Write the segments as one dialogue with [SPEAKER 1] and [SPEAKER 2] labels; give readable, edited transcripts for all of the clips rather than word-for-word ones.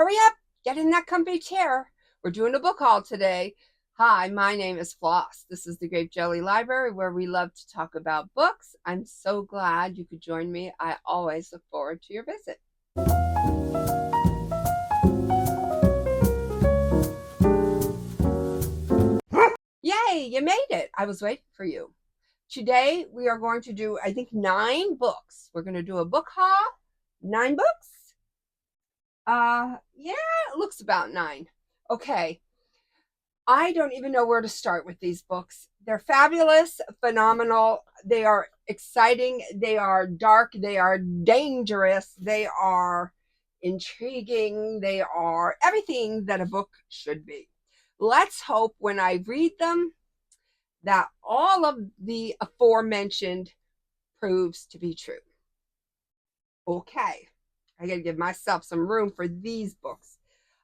[SPEAKER 1] Hurry up, get in that comfy chair. We're doing a book haul today. Hi, my name is Floss. This is the Grape Jelly Library where we love to talk about books. I'm so glad you could join me. I always look forward to your visit. Yay, you made it. I was waiting for you. Today we are going to do, I think, 9 books. We're going to do a book haul. 9 books? Yeah, it looks about 9. Okay. I don't even know where to start with these books. They're fabulous, phenomenal. They are exciting. They are dark. They are dangerous. They are intriguing. They are everything that a book should be. Let's hope when I read them that all of the aforementioned proves to be true. Okay, I got to give myself some room for these books.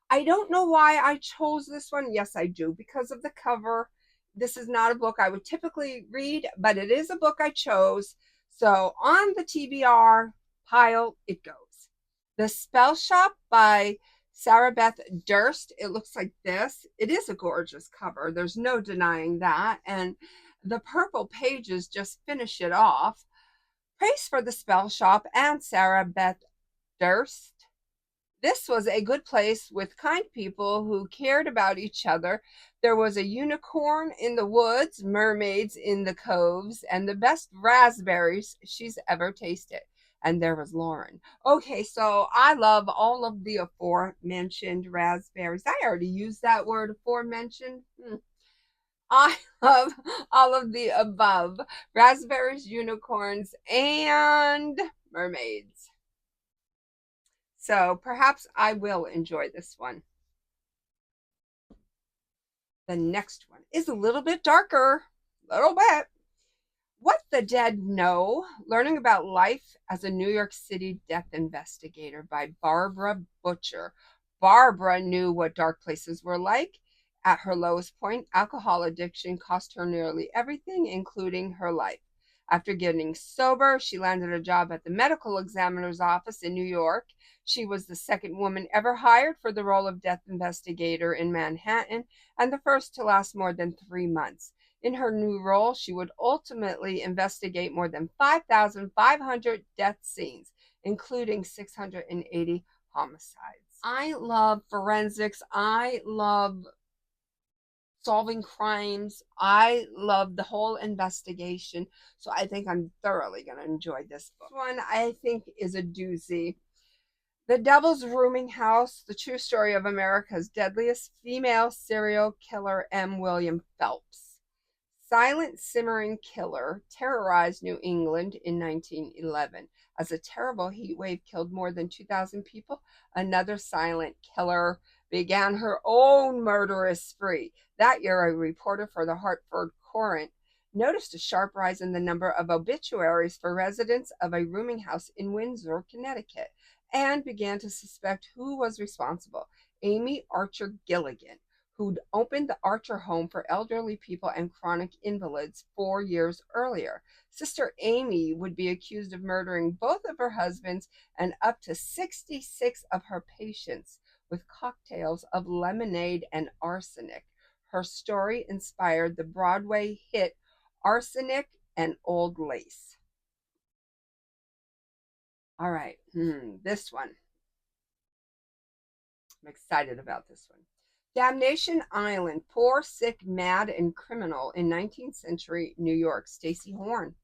[SPEAKER 1] I don't know why I chose this one. Yes, I do, because of the cover. This is not a book I would typically read, but it is a book I chose. So on the TBR pile it goes. The Spell Shop by Beth Durst. It looks like this. It is a gorgeous cover. There's no denying that. And the purple pages just finish it off. Praise for the Spell Shop and Beth Durst. This was a good place with kind people who cared about each other. There was a unicorn in the woods, mermaids in the coves, and the best raspberries she's ever tasted. And there was Lauren. Okay, so I love all of the aforementioned raspberries. I already used that word, aforementioned. I love all of the above. Raspberries, unicorns, and mermaids. So perhaps I will enjoy this one. The next one is a little bit darker, a little bit. What the Dead Know, Learning About Life as a New York City Death Investigator by Barbara Butcher. Barbara knew what dark places were like. At her lowest point, alcohol addiction cost her nearly everything, including her life. After getting sober, she landed a job at the medical examiner's office in New York. She was the second woman ever hired for the role of death investigator in Manhattan, and the first to last more than 3 months. In her new role, she would ultimately investigate more than 5,500 death scenes, including 680 homicides. I love forensics. I love solving crimes. I love the whole investigation. So I think I'm thoroughly going to enjoy this book. This one I think is a doozy. The Devil's Rooming House, the true story of America's deadliest female serial killer, M. William Phelps. Silent simmering killer terrorized New England in 1911. As a terrible heat wave killed more than 2,000 people, another silent killer began her own murderous spree. That year, a reporter for the Hartford Courant noticed a sharp rise in the number of obituaries for residents of a rooming house in Windsor, Connecticut, and began to suspect who was responsible. Amy Archer Gilligan, who'd opened the Archer home for elderly people and chronic invalids 4 years earlier. Sister Amy would be accused of murdering both of her husbands and up to 66 of her patients with cocktails of lemonade and arsenic. Her story inspired the Broadway hit Arsenic and Old Lace. All right, this one. I'm excited about this one. Damnation Island, Poor, Sick, Mad, and Criminal in 19th Century New York, Stacy Horn.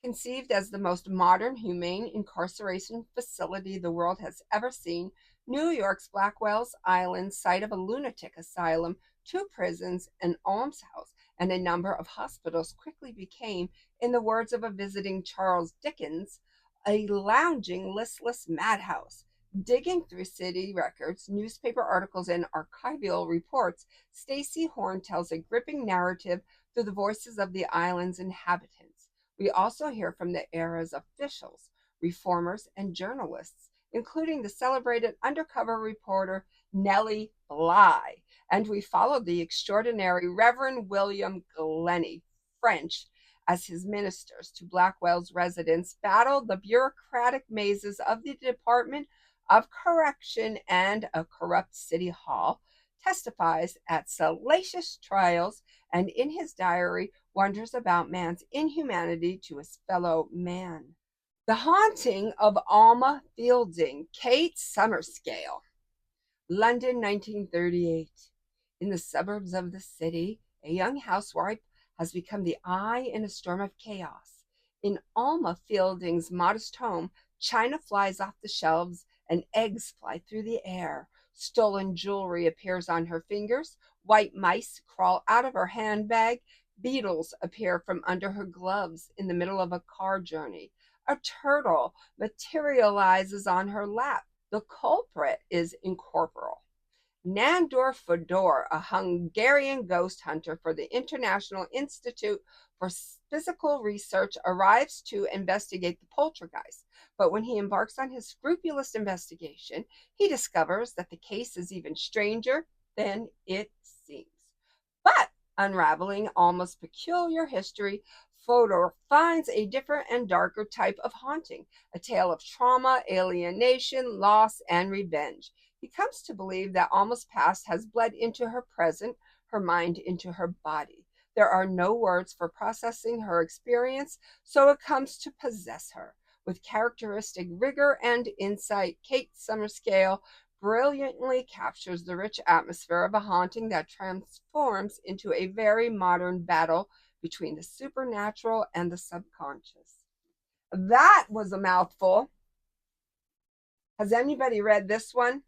[SPEAKER 1] Conceived as the most modern, humane incarceration facility the world has ever seen, New York's Blackwell's Island, site of a lunatic asylum, 2 prisons, an almshouse, and a number of hospitals, quickly became, in the words of a visiting Charles Dickens, a lounging, listless madhouse. Digging through city records, newspaper articles, and archival reports, Stacy Horn tells a gripping narrative through the voices of the island's inhabitants. We also hear from the era's officials, reformers, and journalists, including the celebrated undercover reporter Nellie Bly. And we follow the extraordinary Reverend William Glennie, French, as his ministers to Blackwell's residents battle the bureaucratic mazes of the Department of Correction and a corrupt city hall, testifies at salacious trials, and in his diary wonders about man's inhumanity to his fellow man. The Haunting of Alma Fielding, Kate Summerscale. London, 1938. In the suburbs of the city, a young housewife has become the eye in a storm of chaos. In Alma Fielding's modest home, china flies off the shelves and eggs fly through the air. Stolen jewelry appears on her fingers. White mice crawl out of her handbag. Beetles appear from under her gloves in the middle of a car journey. A turtle materializes on her lap. The culprit is incorporeal. Nandor Fodor, a Hungarian ghost hunter for the International Institute for Physical Research, arrives to investigate the poltergeist. But when he embarks on his scrupulous investigation, he discovers that the case is even stranger than it seems. But unraveling Alma's peculiar history, Fodor finds a different and darker type of haunting, a tale of trauma, alienation, loss, and revenge. He comes to believe that Alma's past has bled into her present, her mind into her body. There are no words for processing her experience, so it comes to possess her. With characteristic rigor and insight, Kate Summerscale brilliantly captures the rich atmosphere of a haunting that transforms into a very modern battle between the supernatural and the subconscious. That was a mouthful. Has anybody read this one?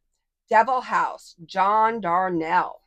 [SPEAKER 1] Devil House, John Darnielle.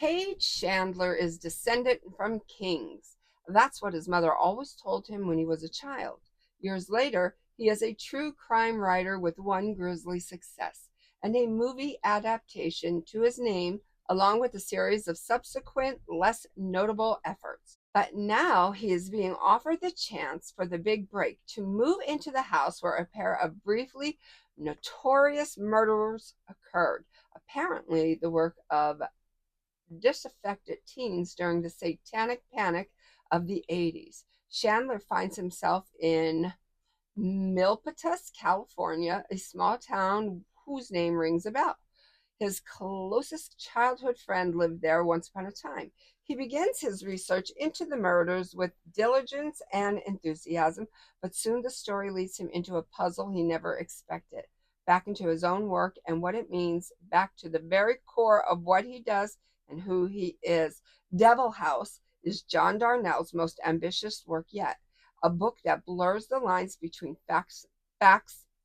[SPEAKER 1] Cade Chandler is descendant from kings. That's what his mother always told him when he was a child. Years later, he is a true crime writer with one grisly success, and a movie adaptation to his name, along with a series of subsequent, less notable efforts. But now he is being offered the chance for the big break to move into the house where a pair of briefly notorious murderers occurred, apparently the work of disaffected teens during the satanic panic of the 80s. Chandler finds himself in Milpitas, California, a small town whose name rings a bell. His closest childhood friend lived there once upon a time. He begins his research into the murders with diligence and enthusiasm, but soon the story leads him into a puzzle he never expected. Back into his own work and what it means, back to the very core of what he does and who he is. Devil House is John Darnielle's most ambitious work yet, a book that blurs the lines between facts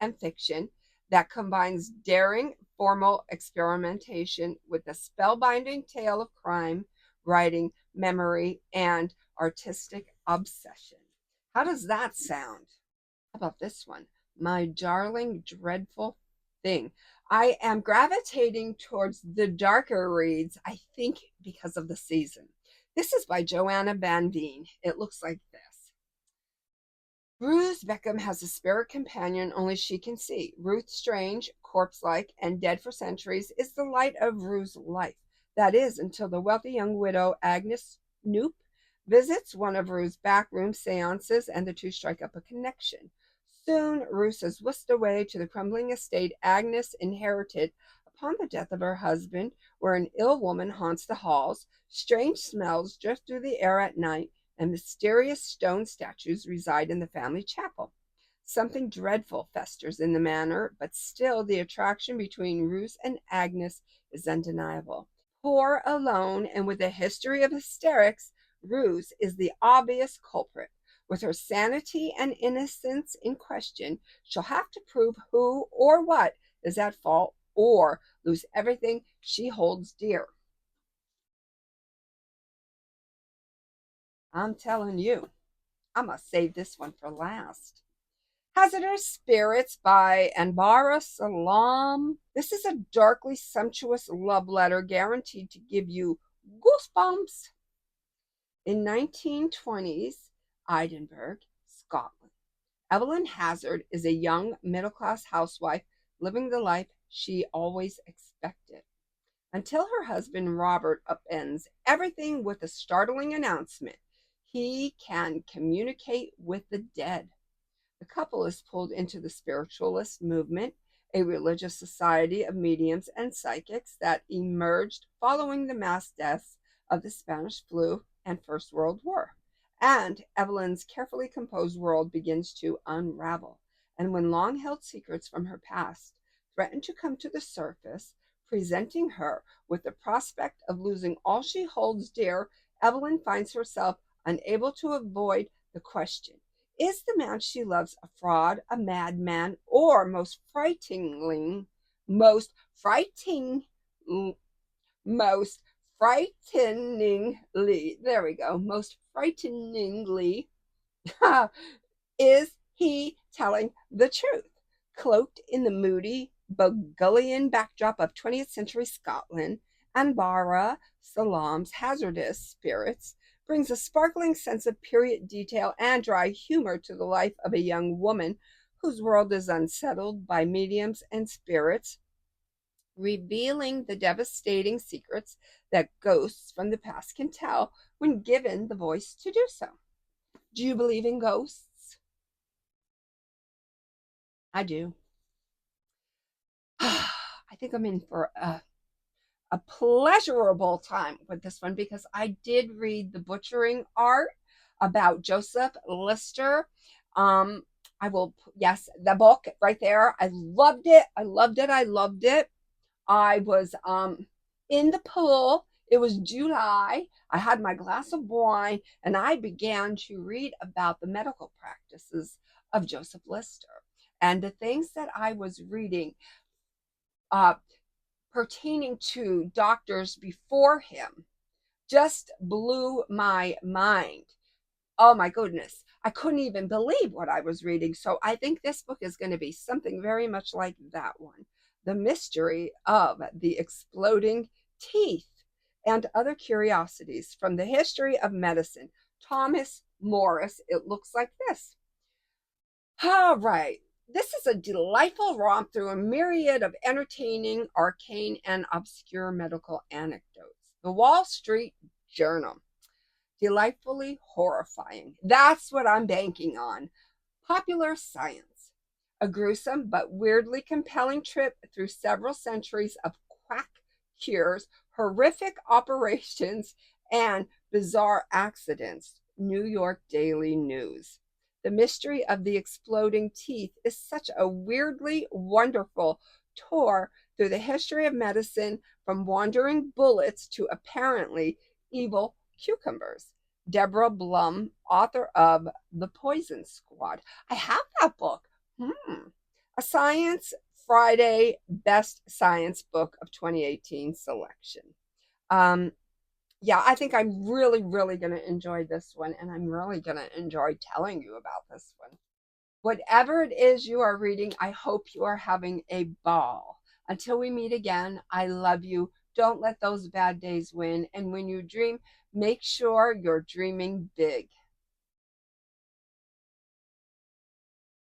[SPEAKER 1] and fiction, that combines daring, formal experimentation with the spellbinding tale of crime, writing, memory, and artistic obsession. How does that sound? How about this one? My Darling Dreadful Thing. I am gravitating towards the darker reads, I think because of the season. This is by Johanna van Veen. It looks like this. Ruth Beckham has a spirit companion only she can see. Ruth Strange, corpse-like and dead for centuries, is the light of Ruth's life. That is, until the wealthy young widow Agnes Knoop visits one of Ruth's backroom seances and the two strike up a connection. Soon, Ruth is whisked away to the crumbling estate Agnes inherited upon the death of her husband, where an ill woman haunts the halls. Strange smells drift through the air at night, and mysterious stone statues reside in the family chapel. Something dreadful festers in the manor, but still the attraction between Ruth and Agnes is undeniable. Poor, alone, and with a history of hysterics, Ruth is the obvious culprit. With her sanity and innocence in question, she'll have to prove who or what is at fault or lose everything she holds dear. I'm telling you, I'm going to save this one for last. Hazardous Spirits by Anbara, Salam. This is a darkly sumptuous love letter guaranteed to give you goosebumps. In 1920s Edinburgh, Scotland, Evelyn Hazard is a young middle-class housewife living the life she always expected, until her husband Robert upends everything with a startling announcement. He can communicate with the dead. The couple is pulled into the spiritualist movement, a religious society of mediums and psychics that emerged following the mass deaths of the Spanish flu and First World War. And Evelyn's carefully composed world begins to unravel. And when long held secrets from her past threaten to come to the surface, presenting her with the prospect of losing all she holds dear, Evelyn finds herself unable to avoid the question: is the man she loves a fraud, a madman, or most frightening, most frighteningly, there we go, most frighteningly, is he telling the truth? Cloaked in the moody Bulgarian backdrop of 20th century Scotland, Anbara, Salam's Hazardous spirits brings a sparkling sense of period detail and dry humor to the life of a young woman whose world is unsettled by mediums and spirits, revealing the devastating secrets that ghosts from the past can tell when given the voice to do so. Do you believe in ghosts? I do. I think I'm in for a pleasurable time with this one because I did read The Butchering Art about Joseph Lister. I will, yes, the book right there. I loved it. I loved it. I loved it. I was in the pool. It was July. I had my glass of wine and I began to read about the medical practices of Joseph Lister. And the things that I was reading pertaining to doctors before him just blew my mind. Oh my goodness. I couldn't even believe what I was reading. So I think this book is going to be something very much like that one. The Mystery of the Exploding Teeth and Other Curiosities from the History of Medicine. Thomas Morris. It looks like this. All right. This is a delightful romp through a myriad of entertaining, arcane, and obscure medical anecdotes. The Wall Street Journal. Delightfully horrifying. That's what I'm banking on. Popular Science. A gruesome but weirdly compelling trip through several centuries of quack cures, horrific operations, and bizarre accidents. New York Daily News. The Mystery of the Exploding Teeth is such a weirdly wonderful tour through the history of medicine, from wandering bullets to apparently evil cucumbers. Deborah Blum, author of The Poison Squad. I have that book. A Science Friday Best Science Book of 2018 selection. Yeah, I think I'm really, really going to enjoy this one, and I'm really going to enjoy telling you about this one. Whatever it is you are reading, I hope you are having a ball. Until we meet again, I love you. Don't let those bad days win. And when you dream, make sure you're dreaming big.